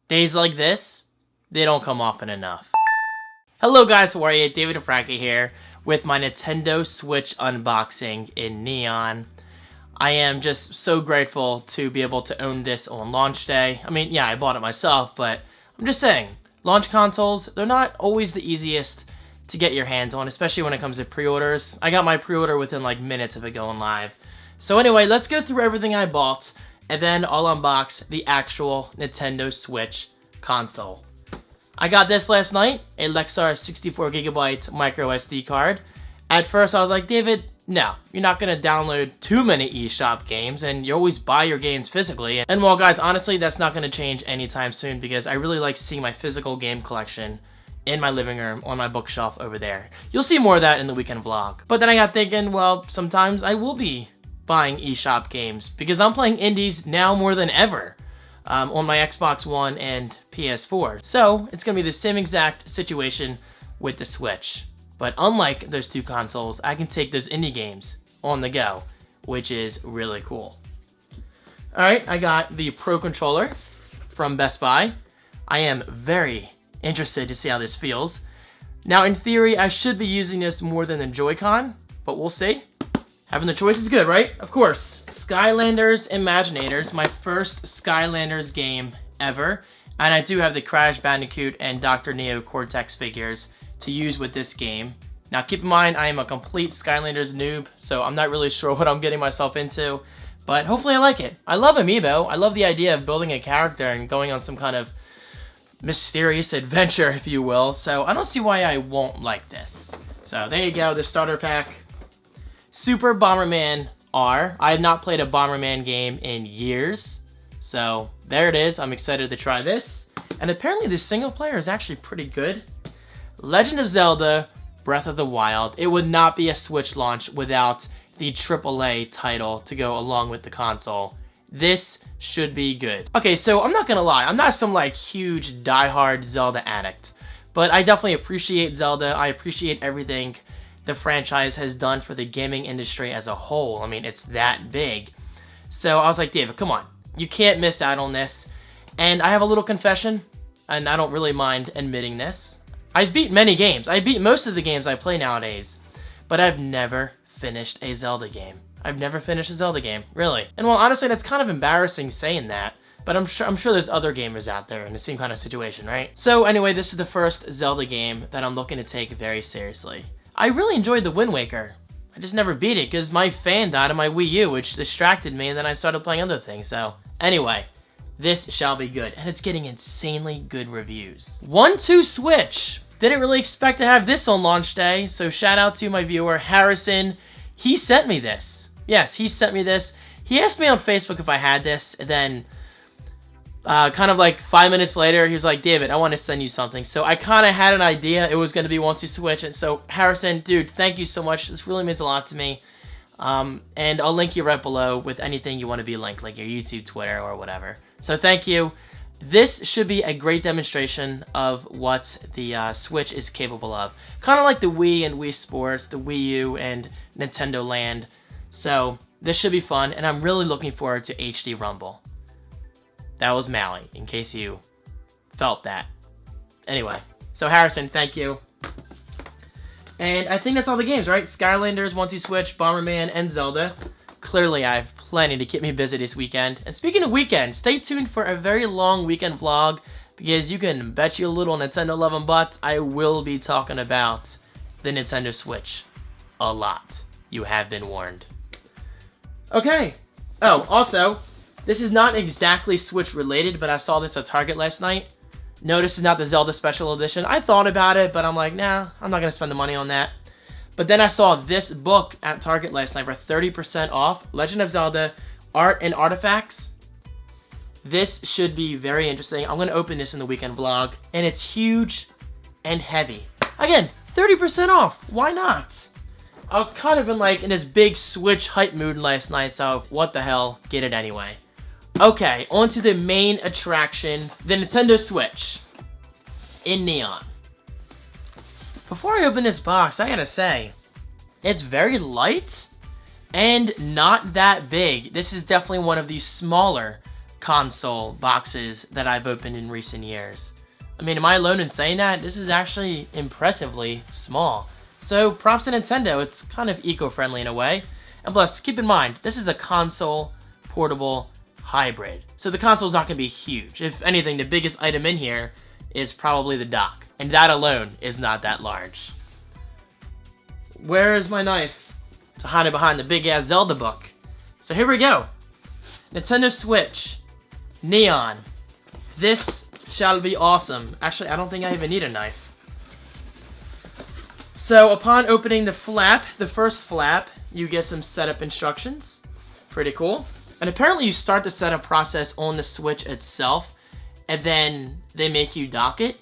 Days like this, they don't come often enough. Hello guys, how are you? David and Frankie here with my Nintendo Switch unboxing in neon. I am just so grateful to be able to own this on launch day. I mean, yeah, I bought it myself, but I'm just saying, launch consoles, they're not always the easiest to get your hands on, especially when it comes to pre-orders. I got my pre-order within like minutes of it going live. So anyway, let's go through everything I bought, and then I'll unbox the actual Nintendo Switch console. I got this last night, a Lexar 64GB micro SD card. At first I was like, David, no, you're not going to download too many eShop games, and you always buy your games physically. And well guys, honestly, that's not going to change anytime soon because I really like seeing my physical game collection in my living room on my bookshelf over there. You'll see more of that in the weekend vlog. But then I got thinking, well, sometimes I will be buying eShop games because I'm playing indies now more than ever on my Xbox One and PS4. So it's gonna be the same exact situation with the Switch. But unlike those two consoles, I can take those indie games on the go, which is really cool. Alright, I got the Pro Controller from Best Buy. I am very interested to see how this feels. Now in theory, I should be using this more than the Joy-Con, but we'll see. Having the choice is good, right? Of course. Skylanders Imaginators, my first Skylanders game ever. And I do have the Crash Bandicoot and Dr. Neo Cortex figures to use with this game. Now keep in mind, I am a complete Skylanders noob, so I'm not really sure what I'm getting myself into. But hopefully I like it. I love Amiibo. I love the idea of building a character and going on some kind of mysterious adventure, if you will. So I don't see why I won't like this. So there you go, the starter pack. Super Bomberman R. I have not played a Bomberman game in years. So there it is. I'm excited to try this. And apparently the single player is actually pretty good. Legend of Zelda Breath of the Wild. It would not be a Switch launch without the AAA title to go along with the console. This should be good. Okay, so I'm not gonna lie. I'm not some like huge diehard Zelda addict. But I definitely appreciate Zelda. I appreciate everything the franchise has done for the gaming industry as a whole. I mean, it's that big. So I was like, David, come on. You can't miss out on this. And I have a little confession, and I don't really mind admitting this. I've beat many games. I beat most of the games I play nowadays, but I've never finished a Zelda game. I've never finished a Zelda game, really. And well, honestly, that's kind of embarrassing saying that, but I'm sure there's other gamers out there in the same kind of situation, right? So anyway, this is the first Zelda game that I'm looking to take very seriously. I really enjoyed the Wind Waker. I just never beat it because my fan died on my Wii U, which distracted me, and then I started playing other things. So anyway, this shall be good, and it's getting insanely good reviews. 1-2 Switch. Didn't really expect to have this on launch day, so shout out to my viewer, Harrison. He sent me this. Yes, he sent me this. He asked me on Facebook if I had this, and then kind of like 5 minutes later, he was like, David, I want to send you something. So I kind of had an idea it was going to be 1-2 Switch. And so Harrison, dude, thank you so much. This really means a lot to me. And I'll link you right below with anything you want to be linked, like your YouTube, Twitter, or whatever. So thank you. This should be a great demonstration of what the Switch is capable of. Kind of like the Wii and Wii Sports, the Wii U and Nintendo Land. So this should be fun, and I'm really looking forward to HD Rumble. That was Mally, in case you felt that. Anyway, so Harrison, thank you. And I think that's all the games, right? Skylanders, 1-2 Switch, Bomberman, and Zelda. Clearly, I have plenty to keep me busy this weekend. And speaking of weekend, stay tuned for a very long weekend vlog, because you can bet your little Nintendo 11 butts I will be talking about the Nintendo Switch a lot. You have been warned. Okay. Oh, also, this is not exactly Switch related, but I saw this at Target last night. No, this is not the Zelda Special Edition. I thought about it, but I'm like, nah, I'm not going to spend the money on that. But then I saw this book at Target last night for 30% off. Legend of Zelda Art and Artifacts. This should be very interesting. I'm going to open this in the weekend vlog. And it's huge and heavy. Again, 30% off. Why not? I was kind of in this big Switch hype mood last night, so what the hell, get it anyway. Okay, on to the main attraction, the Nintendo Switch in neon. Before I open this box, I gotta say, it's very light and not that big. This is definitely one of the smaller console boxes that I've opened in recent years. I mean, am I alone in saying that? This is actually impressively small. So props to Nintendo, it's kind of eco-friendly in a way. And plus, keep in mind, this is a console portable hybrid. So the console's not going to be huge. If anything, the biggest item in here is probably the dock. And that alone is not that large. Where is my knife? To hide it behind the big ass Zelda book. So here we go. Nintendo Switch. Neon. This shall be awesome. Actually, I don't think I even need a knife. So upon opening the flap, the first flap, you get some setup instructions. Pretty cool. And apparently you start the setup process on the Switch itself, and then they make you dock it.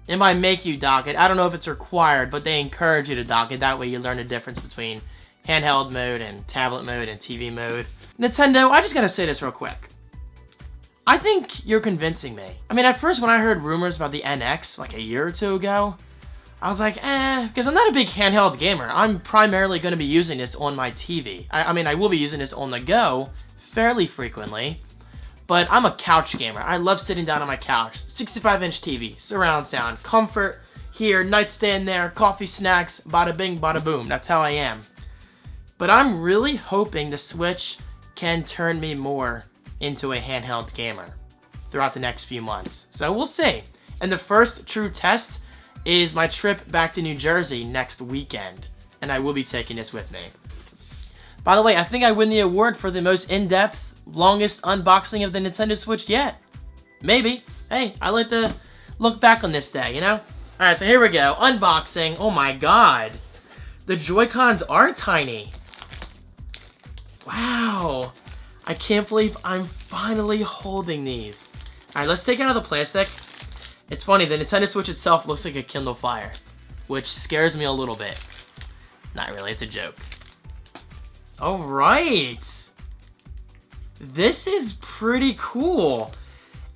It might make you dock it. I don't know if it's required, but they encourage you to dock it. That way you learn the difference between handheld mode and tablet mode and TV mode. Nintendo, I just gotta say this real quick. I think you're convincing me. I mean, at first when I heard rumors about the NX like a year or two ago, I was like, because I'm not a big handheld gamer. I'm primarily going to be using this on my TV. I mean, I will be using this on the go fairly frequently, but I'm a couch gamer. I love sitting down on my couch. 65-inch TV, surround sound, comfort here, nightstand there, coffee, snacks, bada bing, bada boom. That's how I am. But I'm really hoping the Switch can turn me more into a handheld gamer throughout the next few months. So we'll see. And the first true test is my trip back to New Jersey next weekend, and I will be taking this with me. By the way, I think I win the award for the most in-depth, longest unboxing of the Nintendo Switch yet. Maybe. Hey, I like to look back on this day, you know? Alright, so here we go. Unboxing. Oh my god. The Joy-Cons are tiny. Wow. I can't believe I'm finally holding these. Alright, let's take it out of the plastic. It's funny, the Nintendo Switch itself looks like a Kindle Fire, which scares me a little bit. Not really, it's a joke. Alright. This is pretty cool.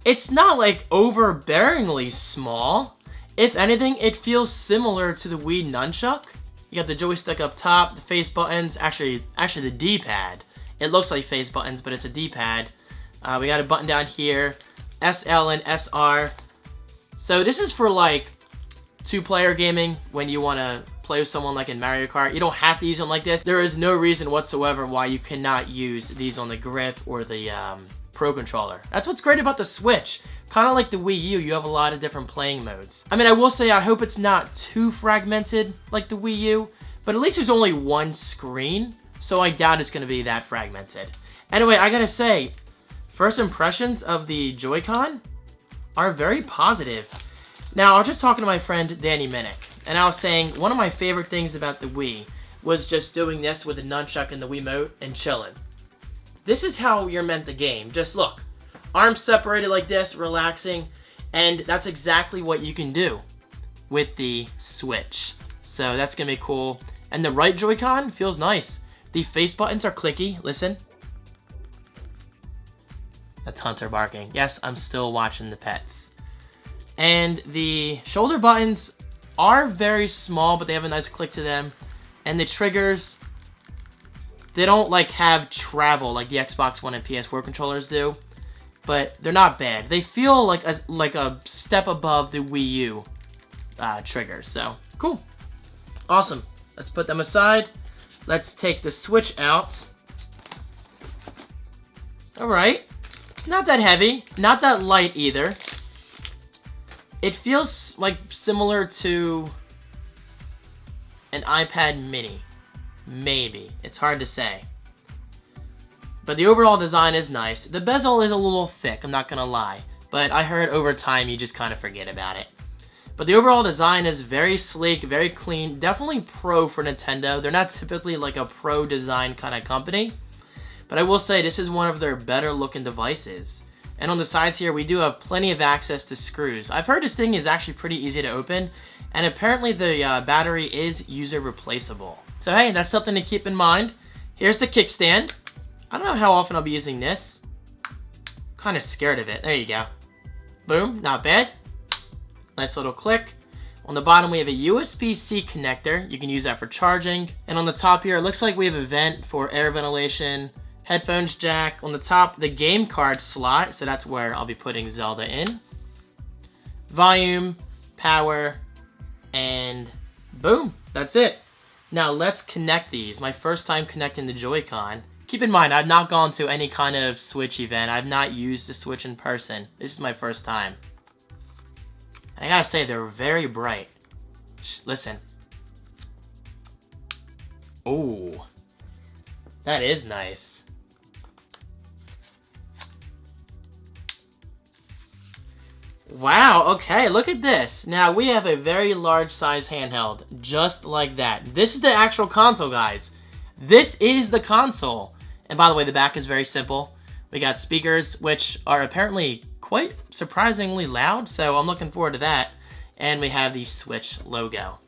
It's not like overbearingly small. If anything, it feels similar to the Wii Nunchuck. You got the joystick up top, the face buttons, actually the D-pad. It looks like face buttons, but it's a D-pad. We got a button down here, SL and SR. So this is for like 2-player gaming when you want to play with someone like in Mario Kart. You don't have to use them like this. There is no reason whatsoever why you cannot use these on the grip or the Pro Controller. That's what's great about the Switch. Kind of like the Wii U, you have a lot of different playing modes. I mean, I will say I hope it's not too fragmented like the Wii U, but at least there's only one screen, so I doubt it's going to be that fragmented. Anyway, I gotta say, first impressions of the Joy-Con are very positive. Now, I was just talking to my friend Danny Minnick, and I was saying one of my favorite things about the Wii was just doing this with the nunchuck and the Wiimote and chilling. This is how you're meant to game. Just look, arms separated like this, relaxing, and that's exactly what you can do with the Switch. So that's gonna be cool. And the right Joy-Con feels nice. The face buttons are clicky, listen. That's Hunter barking. Yes, I'm still watching the pets. And the shoulder buttons are very small, but they have a nice click to them. And the triggers, they don't like have travel like the Xbox One and PS4 controllers do, but they're not bad. They feel like a step above the Wii U triggers. So cool, awesome. Let's put them aside. Let's take the Switch out. All right. It's not that heavy, not that light either. It feels like similar to an iPad mini. Maybe. It's hard to say. But the overall design is nice. The bezel is a little thick, I'm not gonna lie. But I heard over time you just kind of forget about it. But the overall design is very sleek, very clean. Definitely pro for Nintendo. They're not typically like a pro design kind of company. But I will say this is one of their better looking devices. And on the sides here, we do have plenty of access to screws. I've heard this thing is actually pretty easy to open. And apparently the battery is user replaceable. So hey, that's something to keep in mind. Here's the kickstand. I don't know how often I'll be using this. Kind of scared of it. There you go. Boom, not bad. Nice little click. On the bottom, we have a USB-C connector. You can use that for charging. And on the top here, it looks like we have a vent for air ventilation headphones jack. On the top, the game card slot, so that's where I'll be putting Zelda in. Volume, power, and boom, that's it. Now let's connect these. My first time connecting the Joy-Con. Keep in mind, I've not gone to any kind of Switch event. I've not used the Switch in person. This is my first time. And I gotta say, they're very bright. Listen. Oh, that is nice. Wow, okay, look at this. Now, we have a very large size handheld, just like that. This is the actual console, guys. This is the console. And by the way, the back is very simple. We got speakers, which are apparently quite surprisingly loud, so I'm looking forward to that. And we have the Switch logo.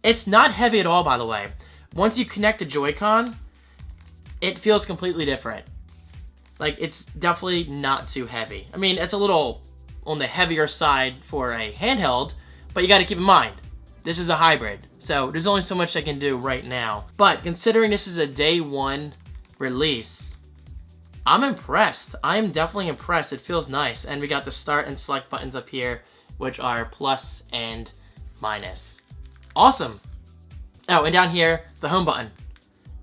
It's not heavy at all, by the way. Once you connect the Joy-Con, it feels completely different. Like, it's definitely not too heavy. I mean, it's a little on the heavier side for a handheld, but you gotta keep in mind, this is a hybrid, so there's only so much I can do right now. But considering this is a day one release, I'm impressed. I'm definitely impressed. It feels nice. And we got the start and select buttons up here, which are plus and minus. Awesome. Oh, and down here, the home button.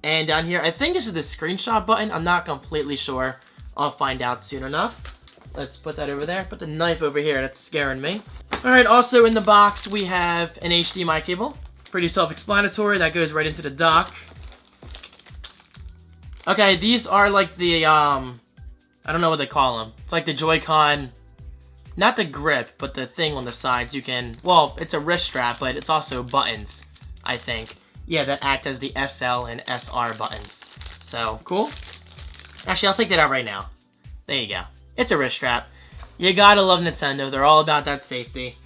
And down here, I think this is the screenshot button. I'm not completely sure. I'll find out soon enough. Let's put that over there. Put the knife over here. That's scaring me. All right, also in the box, we have an HDMI cable. Pretty self-explanatory. That goes right into the dock. Okay, these are like the, I don't know what they call them. It's like the Joy-Con, not the grip, but the thing on the sides. You can, well, it's a wrist strap, but it's also buttons, I think. Yeah, that act as the SL and SR buttons. So, cool. Actually, I'll take that out right now. There you go. It's a wrist strap. You gotta love Nintendo. They're all about that safety.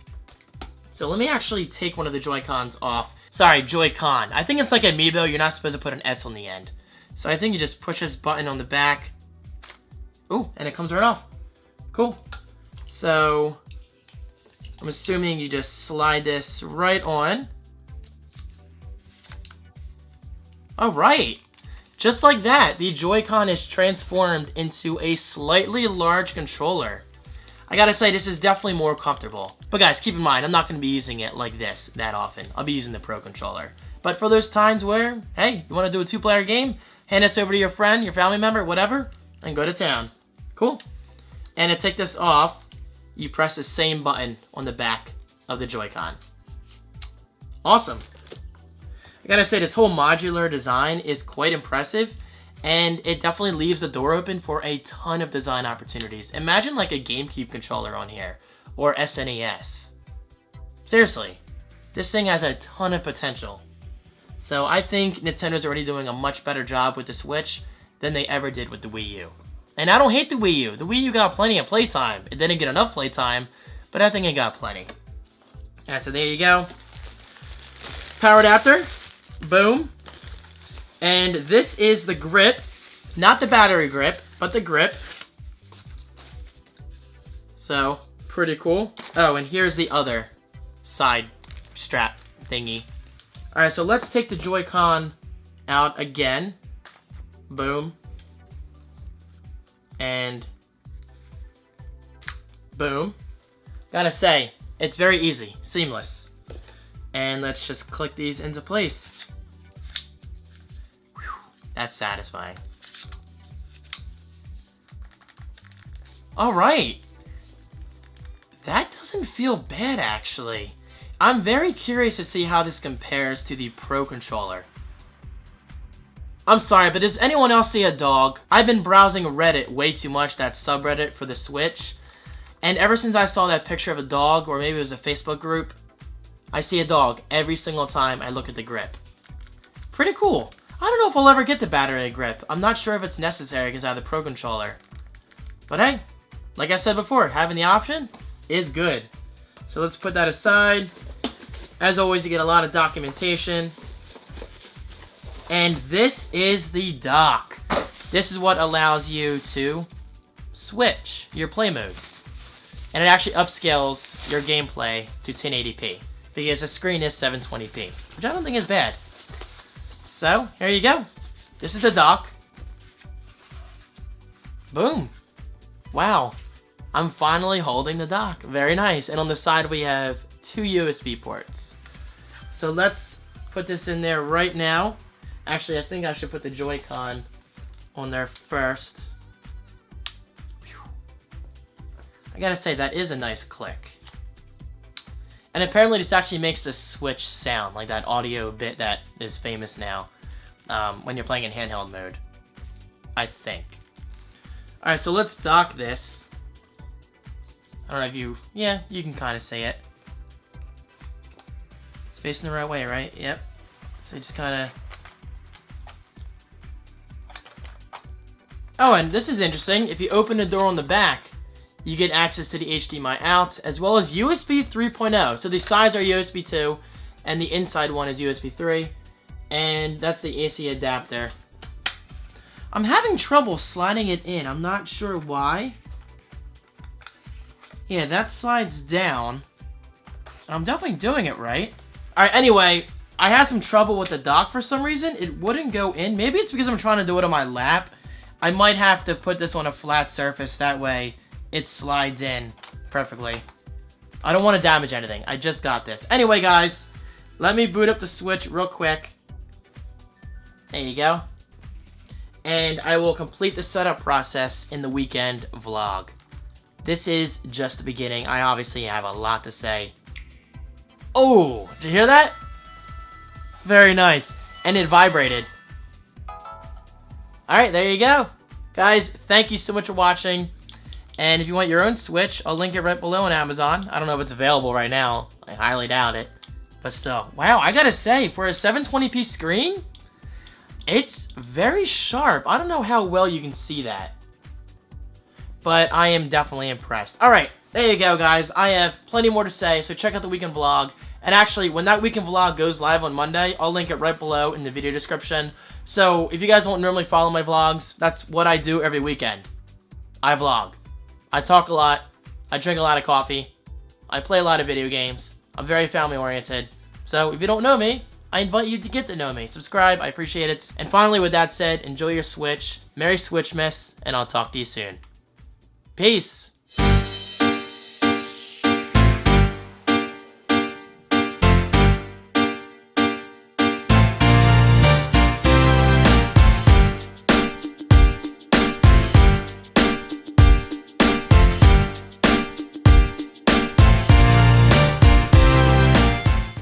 So let me actually take one of the Joy-Cons off. Sorry, Joy-Con. I think it's like Amiibo. You're not supposed to put an S on the end. So I think you just push this button on the back. Ooh, and it comes right off. Cool. So, I'm assuming you just slide this right on. Alright, just like that, the Joy-Con is transformed into a slightly large controller. I gotta say, this is definitely more comfortable. But guys, keep in mind, I'm not gonna be using it like this that often. I'll be using the Pro Controller. But for those times where, hey, you wanna do a two-player game, hand this over to your friend, your family member, whatever, and go to town. Cool. And to take this off, you press the same button on the back of the Joy-Con. Awesome. I gotta say, this whole modular design is quite impressive, and it definitely leaves the door open for a ton of design opportunities. Imagine like a GameCube controller on here, or SNES. Seriously, this thing has a ton of potential. So I think Nintendo's already doing a much better job with the Switch than they ever did with the Wii U. And I don't hate the Wii U. The Wii U got plenty of playtime. It didn't get enough playtime, but I think it got plenty. And so there you go. Power adapter. Boom. And this is the grip. Not the battery grip, but the grip. So, pretty cool. Oh, and here's the other side strap thingy. Alright, so let's take the Joy-Con out again. Boom. And boom. Gotta say, it's very easy, seamless. And let's just click these into place. Whew, that's satisfying. Alright. That doesn't feel bad, actually. I'm very curious to see how this compares to the Pro Controller. I'm sorry, but does anyone else see a dog? I've been browsing Reddit way too much, that subreddit for the Switch. And ever since I saw that picture of a dog, or maybe it was a Facebook group, I see a dog every single time I look at the grip. Pretty cool. I don't know if I'll ever get the battery grip. I'm not sure if it's necessary because I have the Pro Controller. But hey, like I said before, having the option is good. So let's put that aside. As always, you get a lot of documentation. And this is the dock. This is what allows you to switch your play modes. And it actually upscales your gameplay to 1080p. Because the screen is 720p. Which I don't think is bad. So, here you go. This is the dock. Boom. Wow. I'm finally holding the dock. Very nice. And on the side we have 2 USB ports. So let's put this in there right now. Actually, I think I should put the Joy-Con on there first. I gotta say, that is a nice click. And apparently this actually makes the Switch sound, like that audio bit that is famous now when you're playing in handheld mode, I think. Alright, so let's dock this. I don't know if you... Yeah, you can kind of see it. It's facing the right way, right? Yep. So you just kind of... Oh, and this is interesting. If you open the door on the back, you get access to the HDMI out, as well as USB 3.0. So the sides are USB 2, and the inside one is USB 3. And that's the AC adapter. I'm having trouble sliding it in. I'm not sure why. Yeah, that slides down. I'm definitely doing it right. Alright, anyway, I had some trouble with the dock for some reason. It wouldn't go in. Maybe it's because I'm trying to do it on my lap. I might have to put this on a flat surface. That way it slides in perfectly. I don't want to damage anything. I just got this. Anyway, guys, let me boot up the Switch real quick. There you go. And I will complete the setup process in the weekend vlog. This is just the beginning. I obviously have a lot to say. Oh, did you hear that? Very nice. And it vibrated. Alright, there you go. Guys, thank you so much for watching. And if you want your own Switch, I'll link it right below on Amazon. I don't know if it's available right now. I highly doubt it. But still, wow, I gotta say, for a 720p screen, it's very sharp. I don't know how well you can see that. But I am definitely impressed. Alright, there you go, guys. I have plenty more to say, so check out the weekend vlog. And actually, when that weekend vlog goes live on Monday, I'll link it right below in the video description. So if you guys don't normally follow my vlogs, that's what I do every weekend. I vlog. I talk a lot. I drink a lot of coffee. I play a lot of video games. I'm very family oriented. So if you don't know me, I invite you to get to know me. Subscribe, I appreciate it. And finally, with that said, enjoy your Switch. Merry Switchmas, and I'll talk to you soon. Peace.